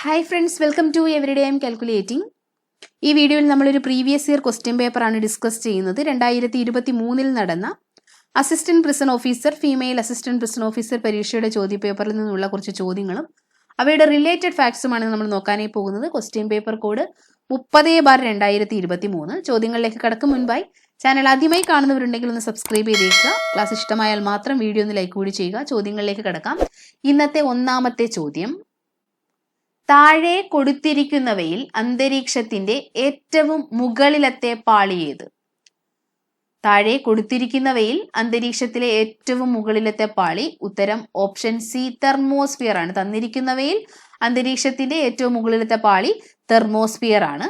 Hi friends, welcome to everyday I am calculating. ഈ വീഡിയോയിൽ നമ്മളൊരു പ്രീവിയസ് ഇയർ ക്വസ്റ്റ്യൻ പേപ്പറാണ് ഡിസ്കസ് ചെയ്യുന്നത്. 2023 നടന്ന assistant prison officer, female assistant prison officer പരീക്ഷയുടെ ചോദ്യപേപ്പറിൽ നിന്നുള്ള കുറച്ച് ചോദ്യങ്ങളും അവയുടെ റിലേറ്റഡ് ഫാക്ട്സുമാണ് നമ്മൾ നോക്കാനായി പോകുന്നത്. Question paper code 30/2023. ചോദ്യങ്ങളിലേക്ക് കടക്കും മുൻപായി ചാനൽ ആദ്യമായി കാണുന്നവരുണ്ടെങ്കിൽ ഒന്ന് സബ്സ്ക്രൈബ് ചെയ്തേക്കുക. ക്ലാസ് ഇഷ്ടമായാൽ മാത്രം വീഡിയോ ഒന്ന് ലൈക്ക് കൂടി ചെയ്യുക. ചോദ്യങ്ങളിലേക്ക് കടക്കാം. ഇന്നത്തെ ഒന്നാമത്തെ ചോദ്യം: താഴെ കൊടുത്തിരിക്കുന്നവയിൽ അന്തരീക്ഷത്തിന്റെ ഏറ്റവും മുകളിലത്തെ പാളി ഏത്? താഴെ കൊടുത്തിരിക്കുന്നവയിൽ അന്തരീക്ഷത്തിലെ ഏറ്റവും മുകളിലത്തെ പാളി. ഉത്തരം ഓപ്ഷൻ സി, തെർമോസ്ഫിയർ ആണ്. തന്നിരിക്കുന്നവയിൽ അന്തരീക്ഷത്തിന്റെ ഏറ്റവും മുകളിലത്തെ പാളി തെർമോസ്ഫിയർ ആണ്.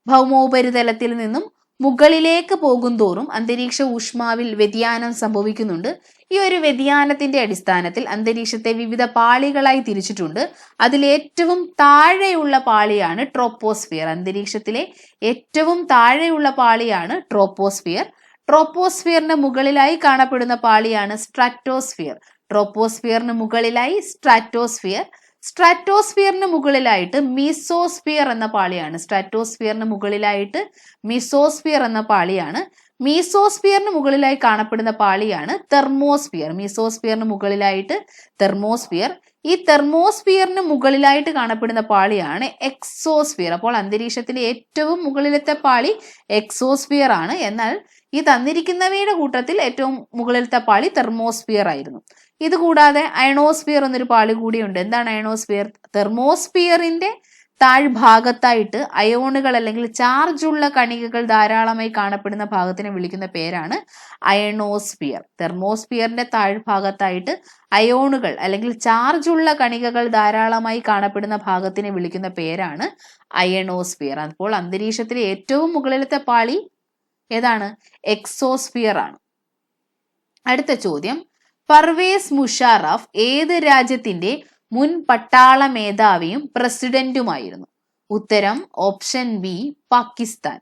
ഭൗമോപരിതലത്തിൽ നിന്നും മുകളിലേക്ക് പോകുന്തോറും അന്തരീക്ഷ ഊഷ്മാവിൽ വ്യതിയാനം സംഭവിക്കുന്നുണ്ട്. ഈ ഒരു വ്യതിയാനത്തിന്റെ അടിസ്ഥാനത്തിൽ അന്തരീക്ഷത്തെ വിവിധ പാളികളായി തിരിച്ചിട്ടുണ്ട്. അതിലേറ്റവും താഴെയുള്ള പാളിയാണ് ട്രോപ്പോസ്ഫിയർ. അന്തരീക്ഷത്തിലെ ഏറ്റവും താഴെയുള്ള പാളിയാണ് ട്രോപ്പോസ്ഫിയർ. ട്രോപ്പോസ്ഫിയറിന് മുകളിലായി കാണപ്പെടുന്ന പാളിയാണ് സ്ട്രാറ്റോസ്ഫിയർ. ട്രോപ്പോസ്ഫിയറിന് മുകളിലായി സ്ട്രാറ്റോസ്ഫിയർ. സ്ട്രാറ്റോസ്ഫിയറിന് മുകളിലായിട്ട് മീസോസ്ഫിയർ എന്ന പാളിയാണ്. സ്ട്രാറ്റോസ്ഫിയറിന് മുകളിലായിട്ട് മീസോസ്ഫിയർ എന്ന പാളിയാണ്. മീസോസ്ഫിയറിന് മുകളിലായി കാണപ്പെടുന്ന പാളിയാണ് തെർമോസ്ഫിയർ. മീസോസ്ഫിയറിന് മുകളിലായിട്ട് തെർമോസ്ഫിയർ. ഈ തെർമോസ്ഫിയറിന് മുകളിലായിട്ട് കാണപ്പെടുന്ന പാളിയാണ് എക്സോസ്ഫിയർ. അപ്പോൾ അന്തരീക്ഷത്തിലെ ഏറ്റവും മുകളിലത്തെ പാളി എക്സോസ്ഫിയർ ആണ്. എന്നാൽ ഈ തന്നിരിക്കുന്നവയുടെ കൂട്ടത്തിൽ ഏറ്റവും മുകളിലത്തെ പാളി തെർമോസ്ഫിയർ ആയിരുന്നു. ഇതുകൂടാതെ അയണോസ്ഫിയർ എന്നൊരു പാളി കൂടിയുണ്ട്. എന്താണ് അയണോസ്ഫിയർ? തെർമോസ്ഫിയറിന്റെ താഴ്ഭാഗത്തായിട്ട് അയോണുകൾ അല്ലെങ്കിൽ ചാർജുള്ള കണികകൾ ധാരാളമായി കാണപ്പെടുന്ന ഭാഗത്തിനെ വിളിക്കുന്ന പേരാണ് അയണോസ്ഫിയർ. തെർമോസ്ഫിയറിന്റെ താഴ്ഭാഗത്തായിട്ട് അയോണുകൾ അല്ലെങ്കിൽ ചാർജുള്ള കണികകൾ ധാരാളമായി കാണപ്പെടുന്ന ഭാഗത്തിനെ വിളിക്കുന്ന പേരാണ് അയണോസ്ഫിയർ. അപ്പോൾ അന്തരീക്ഷത്തിലെ ഏറ്റവും മുകളിലത്തെ പാളി ഏതാണ്? എക്സോസ്ഫിയർ ആണ്. അടുത്ത ചോദ്യം: പർവേസ് മുഷാറഫ് ഏത് രാജ്യത്തിന്റെ മുൻ പട്ടാള മേധാവിയും പ്രസിഡന്റുമായിരുന്നു? ഉത്തരം ഓപ്ഷൻ ബി, പാകിസ്ഥാൻ.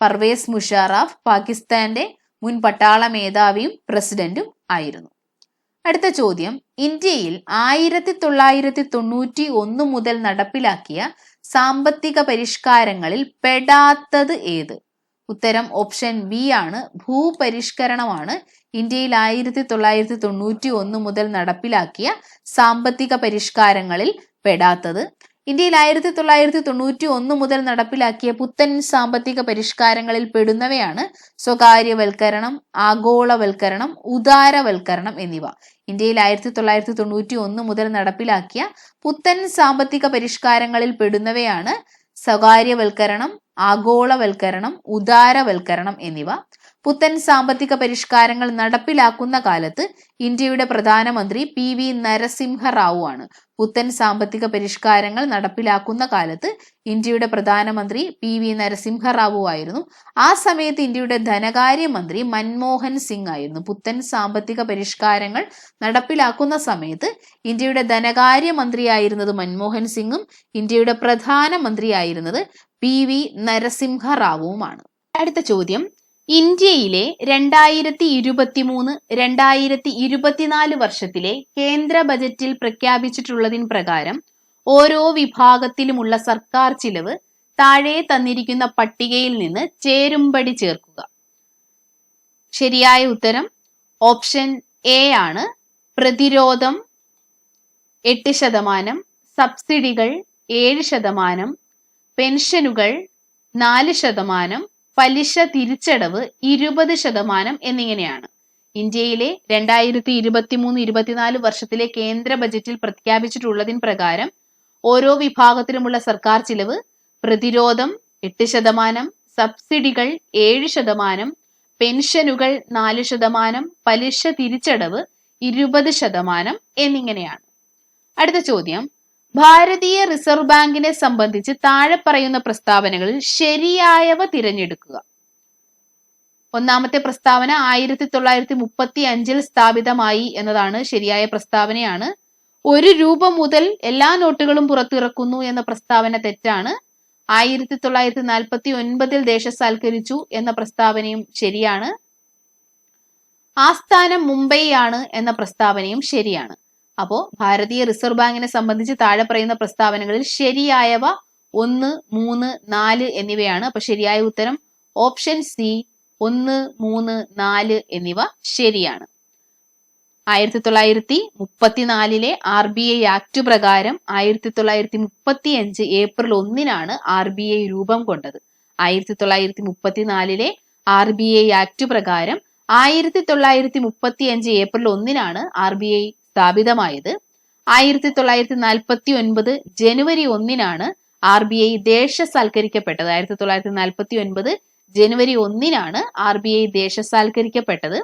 പർവേസ് മുഷാറഫ് പാകിസ്ഥാന്റെ മുൻ പട്ടാള മേധാവിയും പ്രസിഡന്റും ആയിരുന്നു. അടുത്ത ചോദ്യം: ഇന്ത്യയിൽ 1991 മുതൽ നടപ്പിലാക്കിയ സാമ്പത്തിക പരിഷ്കാരങ്ങളിൽ പെടാത്തത് ഏത്? ഉത്തരം ഓപ്ഷൻ ബി ആണ്, ഭൂപരിഷ്കരണമാണ്. ഇന്ത്യയിൽ 1991 മുതൽ നടപ്പിലാക്കിയ സാമ്പത്തിക പരിഷ്കാരങ്ങളിൽ പെടാത്തത്. ഇന്ത്യയിൽ 1991 മുതൽ നടപ്പിലാക്കിയ പുത്തൻ സാമ്പത്തിക പരിഷ്കാരങ്ങളിൽ പെടുന്നവയാണ് സ്വകാര്യവൽക്കരണം, ആഗോളവൽക്കരണം, ഉദാരവൽക്കരണം എന്നിവ. ഇന്ത്യയിൽ 1991 മുതൽ നടപ്പിലാക്കിയ പുത്തൻ സാമ്പത്തിക പരിഷ്കാരങ്ങളിൽ പെടുന്നവയാണ് സ്വകാര്യവൽക്കരണം, ആഗോളവൽക്കരണം, ഉദാരവൽക്കരണം എന്നിവ. പുത്തൻ സാമ്പത്തിക പരിഷ്കാരങ്ങൾ നടപ്പിലാക്കുന്ന കാലത്ത് ഇന്ത്യയുടെ പ്രധാനമന്ത്രി PV നരസിംഹറാവു ആണ്. പുത്തൻ സാമ്പത്തിക പരിഷ്കാരങ്ങൾ നടപ്പിലാക്കുന്ന കാലത്ത് ഇന്ത്യയുടെ പ്രധാനമന്ത്രി PV നരസിംഹറാവു ആയിരുന്നു. ആ സമയത്ത് ഇന്ത്യയുടെ ധനകാര്യമന്ത്രി മൻമോഹൻ സിംഗ് ആയിരുന്നു. പുത്തൻ സാമ്പത്തിക പരിഷ്കാരങ്ങൾ നടപ്പിലാക്കുന്ന സമയത്ത് ഇന്ത്യയുടെ ധനകാര്യമന്ത്രിയായിരുന്നത് മൻമോഹൻ സിംഗും ഇന്ത്യയുടെ പ്രധാനമന്ത്രിയായിരുന്നത് PV നരസിംഹറാവുവുമാണ്. അടുത്ത ചോദ്യം: ഇന്ത്യയിലെ 2023-2024 വർഷത്തിലെ കേന്ദ്ര ബജറ്റിൽ പ്രഖ്യാപിച്ചിട്ടുള്ളതിൻ പ്രകാരം ഓരോ വിഭാഗത്തിലുമുള്ള സർക്കാർ ചിലവ് താഴെ തന്നിരിക്കുന്ന പട്ടികയിൽ നിന്ന് ചേരുംപടി ചേർക്കുക. ശരിയായ ഉത്തരം ഓപ്ഷൻ എ ആണ്. പ്രതിരോധം 8%, സബ്സിഡികൾ 7%, പെൻഷനുകൾ 4%, പലിശ തിരിച്ചടവ് 20% എന്നിങ്ങനെയാണ്. ഇന്ത്യയിലെ 2023-24 വർഷത്തിലെ കേന്ദ്ര ബജറ്റിൽ പ്രഖ്യാപിച്ചിട്ടുള്ളതിൻ പ്രകാരം ഓരോ വിഭാഗത്തിലുമുള്ള സർക്കാർ ചിലവ് പ്രതിരോധം 8%, സബ്സിഡികൾ 7%, പെൻഷനുകൾ 4%, പലിശ തിരിച്ചടവ് 20% എന്നിങ്ങനെയാണ്. അടുത്ത ചോദ്യം: ഭാരതീയ റിസർവ് ബാങ്കിനെ സംബന്ധിച്ച് താഴെ പറയുന്ന പ്രസ്താവനകളിൽ ശരിയായവ തിരഞ്ഞെടുക്കുക. ഒന്നാമത്തെ പ്രസ്താവന 1935 സ്ഥാപിതമായി എന്നതാണ്. ശരിയായ പ്രസ്താവനയാണ്. 1 രൂപ മുതൽ എല്ലാ നോട്ടുകളും പുറത്തിറക്കുന്നു എന്ന പ്രസ്താവന തെറ്റാണ്. 1949 ദേശസാൽക്കരിച്ചു എന്ന പ്രസ്താവനയും ശരിയാണ്. ആസ്ഥാനം മുംബൈ ആണ് എന്ന പ്രസ്താവനയും ശരിയാണ്. അപ്പോൾ ഭാരതീയ റിസർവ് ബാങ്കിനെ സംബന്ധിച്ച് താഴെ പറയുന്ന പ്രസ്താവനകളിൽ ശരിയായവ 1, 3, 4 എന്നിവയാണ്. അപ്പൊ ശരിയായ ഉത്തരം ഓപ്ഷൻ സി 1, 3, 4 എന്നിവ ശരിയാണ്. 1934 RBI ആക്ട് പ്രകാരം 1935 ഏപ്രിൽ 1 RBI രൂപം കൊണ്ടത്. 1934 RBI ആക്ട് പ്രകാരം 1935 ഏപ്രിൽ 1 RBI സ്ഥാപിതമായത്. 1949 ജനുവരി 1 RBI ദേശസാൽക്കരിക്കപ്പെട്ടത്. 1949 ജനുവരി 1 RBI ദേശസാൽക്കരിക്കപ്പെട്ടത്.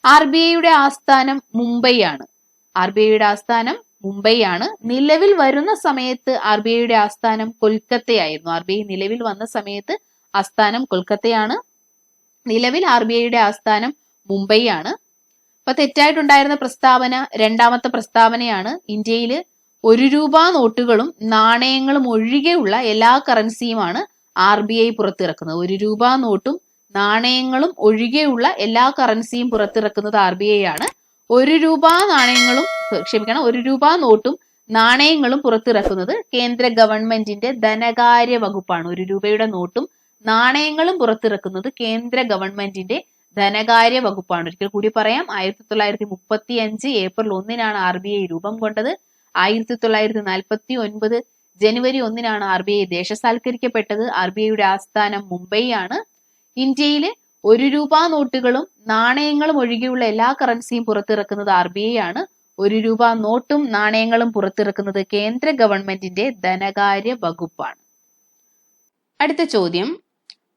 RBIയുടെ ആസ്ഥാനം മുംബൈയാണ്. RBIയുടെ ആസ്ഥാനം മുംബൈയാണ്. നിലവിൽ വരുന്ന സമയത്ത് RBIയുടെ ആസ്ഥാനം കൊൽക്കത്തയായിരുന്നു. RBI നിലവിൽ വന്ന സമയത്ത് ആസ്ഥാനം കൊൽക്കത്തയാണ്. നിലവിൽ RBIയുടെ ആസ്ഥാനം മുംബൈയാണ്. അപ്പൊ തെറ്റായിട്ടുണ്ടായിരുന്ന പ്രസ്താവന രണ്ടാമത്തെ പ്രസ്താവനയാണ്. ഇന്ത്യയിൽ 1 രൂപ നോട്ടുകളും നാണയങ്ങളും ഒഴികെയുള്ള എല്ലാ കറൻസിയുമാണ് RBI പുറത്തിറക്കുന്നത്. 1 രൂപ നോട്ടും നാണയങ്ങളും ഒഴികെയുള്ള എല്ലാ കറൻസിയും പുറത്തിറക്കുന്നത് RBI ആണ്. 1 രൂപ നോട്ടും നാണയങ്ങളും പുറത്തിറക്കുന്നത് കേന്ദ്ര ഗവൺമെന്റിന്റെ ധനകാര്യ വകുപ്പാണ്. 1 രൂപയുടെ നോട്ടും നാണയങ്ങളും പുറത്തിറക്കുന്നത് കേന്ദ്ര ഗവൺമെന്റിന്റെ ധനകാര്യ വകുപ്പാണ്. ഒരിക്കൽ കൂടി പറയാം, 1935 ഏപ്രിൽ 1 RBI രൂപം കൊണ്ടത്. 1949 ജനുവരി 1 RBI ദേശസാൽക്കരിക്കപ്പെട്ടത്. RBIയുടെ ആസ്ഥാനം മുംബൈ ആണ്. ഇന്ത്യയിൽ 1 രൂപ നോട്ടുകളും നാണയങ്ങളും ഒഴികെയുള്ള എല്ലാ കറൻസിയും പുറത്തിറക്കുന്നത് RBI ആണ്. 1 രൂപ നോട്ടും നാണയങ്ങളും പുറത്തിറക്കുന്നത് കേന്ദ്ര ഗവൺമെന്റിന്റെ ധനകാര്യ വകുപ്പാണ്. അടുത്ത ചോദ്യം,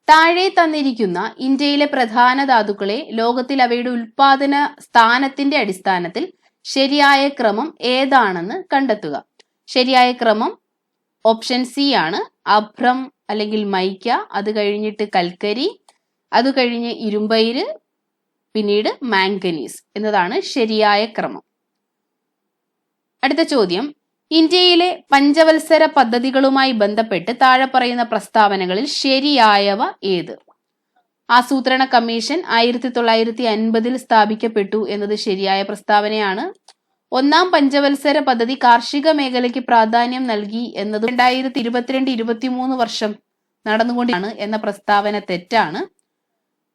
താഴെ തന്നിരിക്കുന്ന ഇന്ത്യയിലെ പ്രധാന ധാതുക്കളെ ലോകത്തിൽ അവയുടെ ഉൽപാദന സ്ഥാനത്തിന്റെ അടിസ്ഥാനത്തിൽ ശരിയായ ക്രമം ഏതാണെന്ന് കണ്ടെത്തുക. ശരിയായ ക്രമം ഓപ്ഷൻ സി ആണ്. അഭ്രം അല്ലെങ്കിൽ മൈക്ക, അത് കഴിഞ്ഞിട്ട് കൽക്കരി, അത് കഴിഞ്ഞ് ഇരുമ്പയിര്, പിന്നീട് മാംഗനീസ് എന്നതാണ് ശരിയായ ക്രമം. അടുത്ത ചോദ്യം, ഇന്ത്യയിലെ പഞ്ചവത്സര പദ്ധതികളുമായി ബന്ധപ്പെട്ട് താഴെ പറയുന്ന പ്രസ്താവനകളിൽ ശരിയായവ ഏത്? ആസൂത്രണ കമ്മീഷൻ 1950 സ്ഥാപിക്കപ്പെട്ടു എന്നത് ശരിയായ പ്രസ്താവനയാണ്. 1-ാം പഞ്ചവത്സര പദ്ധതി കാർഷിക മേഖലയ്ക്ക് പ്രാധാന്യം നൽകി എന്നത് 2022-23 വർഷം നടന്നുകൊണ്ടാണ് എന്ന പ്രസ്താവന തെറ്റാണ്.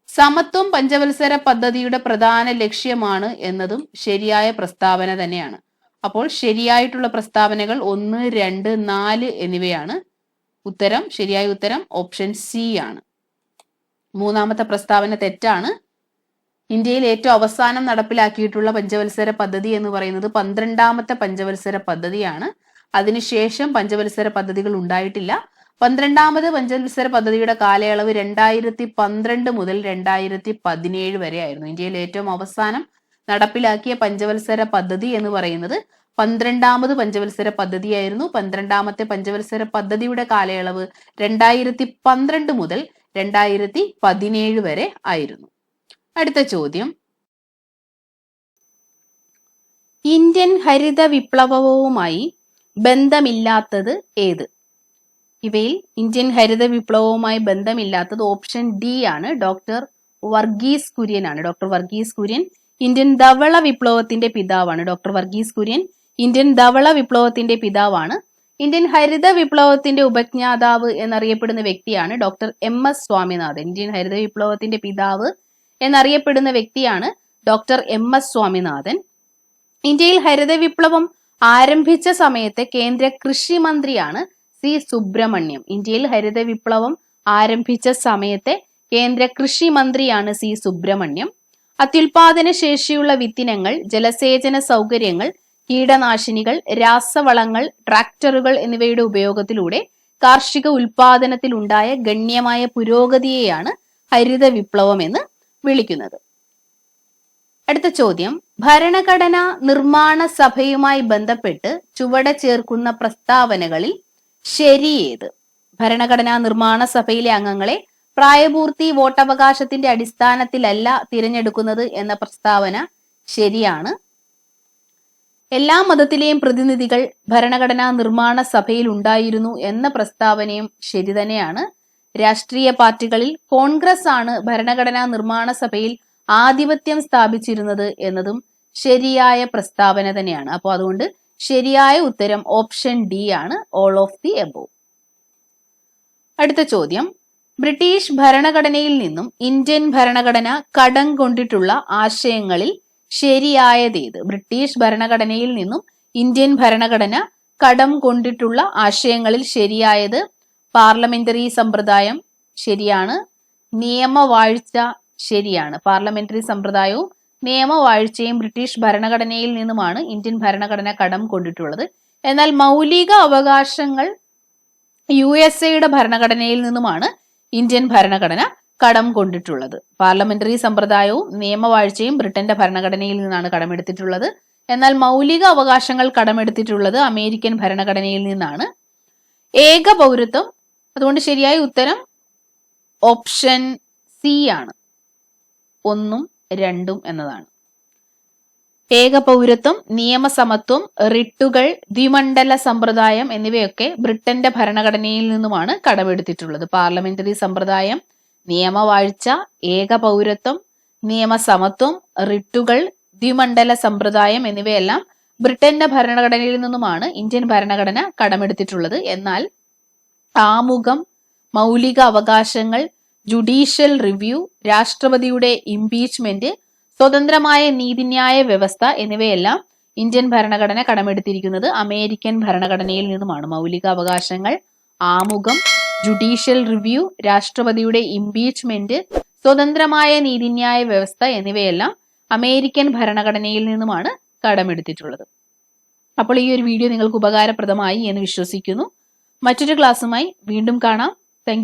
സമത്വം പഞ്ചവത്സര പദ്ധതിയുടെ പ്രധാന ലക്ഷ്യമാണ് എന്നതും ശരിയായ പ്രസ്താവന തന്നെയാണ്. അപ്പോൾ ശരിയായിട്ടുള്ള പ്രസ്താവനകൾ 1, 2, 4 എന്നിവയാണ്. ശരിയായ ഉത്തരം ഓപ്ഷൻ സി ആണ്. 3-ാമത്തെ പ്രസ്താവന തെറ്റാണ്. ഇന്ത്യയിൽ ഏറ്റവും അവസാനം നടപ്പിലാക്കിയിട്ടുള്ള പഞ്ചവത്സര പദ്ധതി എന്ന് പറയുന്നത് 12-ാമത്തെ പഞ്ചവത്സര പദ്ധതിയാണ്. അതിനുശേഷം പഞ്ചവത്സര പദ്ധതികൾ ഉണ്ടായിട്ടില്ല. 12-ാമത് പഞ്ചവത്സര പദ്ധതിയുടെ കാലയളവ് 2012 മുതൽ 2017 വരെ ആയിരുന്നു. ഇന്ത്യയിൽ ഏറ്റവും അവസാനം നടപ്പിലാക്കിയ പഞ്ചവത്സര പദ്ധതി എന്ന് പറയുന്നത് 12-ാമത് പഞ്ചവത്സര പദ്ധതിയായിരുന്നു. 12-ാമത്തെ പഞ്ചവത്സര പദ്ധതിയുടെ കാലയളവ് 2012 മുതൽ 2017 വരെ ആയിരുന്നു. അടുത്ത ചോദ്യം, ഇന്ത്യൻ ഹരിത വിപ്ലവവുമായി ബന്ധമില്ലാത്തത് ഏത്? ഇവയിൽ ഇന്ത്യൻ ഹരിത വിപ്ലവവുമായി ബന്ധമില്ലാത്തത് ഓപ്ഷൻ ഡി ആണ്. ഡോക്ടർ വർഗീസ് കുര്യൻ ആണ്. ഡോക്ടർ വർഗീസ് കുര്യൻ ഇന്ത്യൻ ധവള വിപ്ലവത്തിന്റെ പിതാവാണ്. ഡോക്ടർ വർഗീസ് കുര്യൻ ഇന്ത്യൻ ധവള വിപ്ലവത്തിന്റെ പിതാവാണ്. ഇന്ത്യൻ ഹരിത വിപ്ലവത്തിന്റെ ഉപജ്ഞാതാവ് എന്നറിയപ്പെടുന്ന വ്യക്തിയാണ് ഡോക്ടർ MS സ്വാമിനാഥൻ. ഇന്ത്യൻ ഹരിത വിപ്ലവത്തിന്റെ പിതാവ് എന്നറിയപ്പെടുന്ന വ്യക്തിയാണ് ഡോക്ടർ MS സ്വാമിനാഥൻ. ഇന്ത്യയിൽ ഹരിത വിപ്ലവം ആരംഭിച്ച സമയത്തെ കേന്ദ്ര കൃഷി മന്ത്രിയാണ് സി സുബ്രഹ്മണ്യം. ഇന്ത്യയിൽ ഹരിത വിപ്ലവം ആരംഭിച്ച സമയത്തെ കേന്ദ്ര കൃഷി മന്ത്രിയാണ് സി സുബ്രഹ്മണ്യം. അത്യുൽപാദന ശേഷിയുള്ള വിത്തിനങ്ങൾ, ജലസേചന സൗകര്യങ്ങൾ, കീടനാശിനികൾ, രാസവളങ്ങൾ, ട്രാക്ടറുകൾ എന്നിവയുടെ ഉപയോഗത്തിലൂടെ കാർഷിക ഉൽപാദനത്തിൽ ഉണ്ടായ ഗണ്യമായ പുരോഗതിയെയാണ് ഹരിത വിപ്ലവം എന്ന് വിളിക്കുന്നത്. അടുത്ത ചോദ്യം, ഭരണഘടനാ നിർമ്മാണ സഭയുമായി ബന്ധപ്പെട്ട് ചുവടെ ചേർക്കുന്ന പ്രസ്താവനകളിൽ ശരിയേത്? ഭരണഘടനാ നിർമ്മാണ സഭയിലെ അംഗങ്ങളെ പ്രായപൂർത്തി വോട്ടവകാശത്തിന്റെ അടിസ്ഥാനത്തിലല്ല തിരഞ്ഞെടുക്കുന്നത് എന്ന പ്രസ്താവന ശരിയാണ്. എല്ലാ മതത്തിലെയും പ്രതിനിധികൾ ഭരണഘടനാ നിർമ്മാണ സഭയിൽ ഉണ്ടായിരുന്നു എന്ന പ്രസ്താവനയും ശരി തന്നെയാണ്. രാഷ്ട്രീയ പാർട്ടികളിൽ കോൺഗ്രസ് ആണ് ഭരണഘടനാ നിർമ്മാണ സഭയിൽ ആധിപത്യം സ്ഥാപിച്ചിരുന്നത് എന്നതും ശരിയായ പ്രസ്താവന തന്നെയാണ്. അപ്പോൾ അതുകൊണ്ട് ശരിയായ ഉത്തരം ഓപ്ഷൻ ഡി ആണ്, ഓൾ ഓഫ് ദി എബോവ്. അടുത്ത ചോദ്യം, ബ്രിട്ടീഷ് ഭരണഘടനയിൽ നിന്നും ഇന്ത്യൻ ഭരണഘടന കടം കൊണ്ടിട്ടുള്ള ആശയങ്ങളിൽ ശരിയായതേത്? ബ്രിട്ടീഷ് ഭരണഘടനയിൽ നിന്നും ഇന്ത്യൻ ഭരണഘടന കടം കൊണ്ടിട്ടുള്ള ആശയങ്ങളിൽ ശരിയായത് പാർലമെന്ററി സമ്പ്രദായം ശരിയാണ്, നിയമവാഴ്ച ശരിയാണ്. പാർലമെന്ററി സമ്പ്രദായവും നിയമവാഴ്ചയും ബ്രിട്ടീഷ് ഭരണഘടനയിൽ നിന്നുമാണ് ഇന്ത്യൻ ഭരണഘടന കടം കൊണ്ടിട്ടുള്ളത്. എന്നാൽ മൗലിക അവകാശങ്ങൾ USA ഭരണഘടനയിൽ നിന്നുമാണ് ഇന്ത്യൻ ഭരണഘടന കടം കൊണ്ടിട്ടുള്ളത്. പാർലമെന്ററി സമ്പ്രദായവും നിയമവാഴ്ചയും ബ്രിട്ടന്റെ ഭരണഘടനയിൽ നിന്നാണ് കടമെടുത്തിട്ടുള്ളത്. എന്നാൽ മൗലിക അവകാശങ്ങൾ കടമെടുത്തിട്ടുള്ളത് അമേരിക്കൻ ഭരണഘടനയിൽ നിന്നാണ്. ഏക പൗരത്വം, അതുകൊണ്ട് ശരിയായ ഉത്തരം ഓപ്ഷൻ സി ആണ്, 1ഉം 2ഉം എന്നതാണ്. ഏക പൗരത്വം, നിയമസമത്വം, റിട്ടുകൾ, ദ്വിമണ്ഡല സമ്പ്രദായം എന്നിവയൊക്കെ ബ്രിട്ടന്റെ ഭരണഘടനയിൽ നിന്നുമാണ് കടമെടുത്തിട്ടുള്ളത്. പാർലമെന്ററി സമ്പ്രദായം, നിയമവാഴ്ച, ഏക പൗരത്വം, നിയമസമത്വം, റിട്ടുകൾ, ദ്വിമണ്ഡല സമ്പ്രദായം എന്നിവയെല്ലാം ബ്രിട്ടന്റെ ഭരണഘടനയിൽ നിന്നുമാണ് ഇന്ത്യൻ ഭരണഘടന കടമെടുത്തിട്ടുള്ളത്. എന്നാൽ ആമുഖം, മൗലിക അവകാശങ്ങൾ, ജുഡീഷ്യൽ റിവ്യൂ, രാഷ്ട്രപതിയുടെ ഇംപീച്ച്മെന്റ്, സ്വതന്ത്രമായ നീതിന്യായ വ്യവസ്ഥ എന്നിവയെല്ലാം ഇന്ത്യൻ ഭരണഘടന കടമെടുത്തിരിക്കുന്നത് അമേരിക്കൻ ഭരണഘടനയിൽ നിന്നുമാണ്. മൗലിക അവകാശങ്ങൾ, ആമുഖം, ജുഡീഷ്യൽ റിവ്യൂ, രാഷ്ട്രപതിയുടെ ഇംപീച്ച്മെന്റ്, സ്വതന്ത്രമായ നീതിന്യായ വ്യവസ്ഥ എന്നിവയെല്ലാം അമേരിക്കൻ ഭരണഘടനയിൽ നിന്നുമാണ് കടമെടുത്തിട്ടുള്ളത്. അപ്പോൾ ഈ ഒരു വീഡിയോ നിങ്ങൾക്ക് ഉപകാരപ്രദമായി എന്ന് വിശ്വസിക്കുന്നു. മറ്റൊരു ക്ലാസ്സുമായി വീണ്ടും കാണാം.